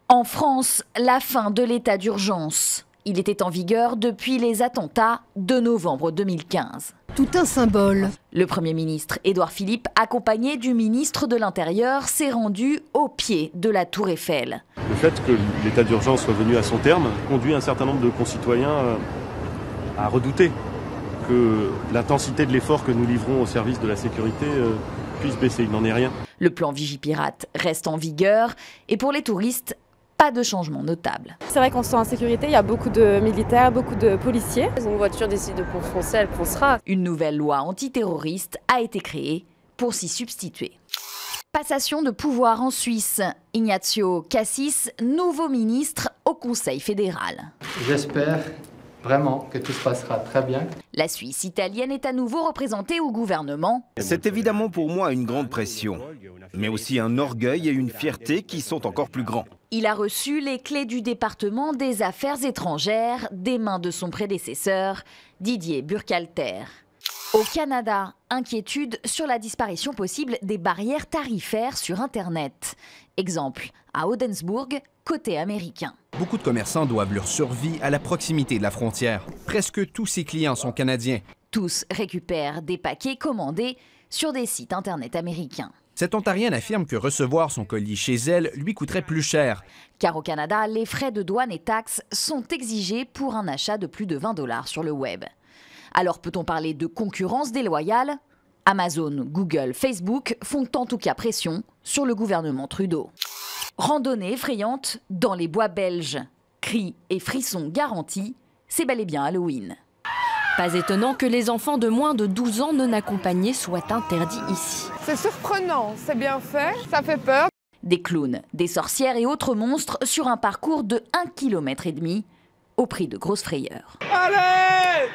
En France, la fin de l'état d'urgence. Il était en vigueur depuis les attentats de novembre 2015. Tout un symbole. Le Premier ministre Édouard Philippe, accompagné du ministre de l'Intérieur, s'est rendu au pied de la Tour Eiffel. Le fait que l'état d'urgence soit venu à son terme conduit un certain nombre de concitoyens à redouter que l'intensité de l'effort que nous livrons au service de la sécurité puisse baisser. Il n'en est rien. Le plan Vigipirate reste en vigueur et pour les touristes, pas de changement notable. C'est vrai qu'on se sent en sécurité, il y a beaucoup de militaires, beaucoup de policiers. Une voiture décide de foncer, elle foncera. Une nouvelle loi antiterroriste a été créée pour s'y substituer. Passation de pouvoir en Suisse. Ignazio Cassis, nouveau ministre au Conseil fédéral. J'espère vraiment que tout se passera très bien. La Suisse italienne est à nouveau représentée au gouvernement. C'est évidemment pour moi une grande pression, mais aussi un orgueil et une fierté qui sont encore plus grands. Il a reçu les clés du département des affaires étrangères des mains de son prédécesseur, Didier Burkhalter. Au Canada, inquiétude sur la disparition possible des barrières tarifaires sur Internet. Exemple, à Odensburg, côté américain. Beaucoup de commerçants doivent leur survie à la proximité de la frontière. Presque tous ses clients sont canadiens. Tous récupèrent des paquets commandés sur des sites Internet américains. Cette Ontarienne affirme que recevoir son colis chez elle lui coûterait plus cher. Car au Canada, les frais de douane et taxes sont exigés pour un achat de plus de 20 $ sur le web. Alors peut-on parler de concurrence déloyale? Amazon, Google, Facebook font en tout cas pression sur le gouvernement Trudeau. Randonnée effrayante dans les bois belges. Cris et frissons garantis, c'est bel et bien Halloween. Pas étonnant que les enfants de moins de 12 ans non accompagnés soient interdits ici. C'est surprenant, c'est bien fait, ça fait peur. Des clowns, des sorcières et autres monstres sur un parcours de 1,5 km au prix de grosses frayeurs. Allez!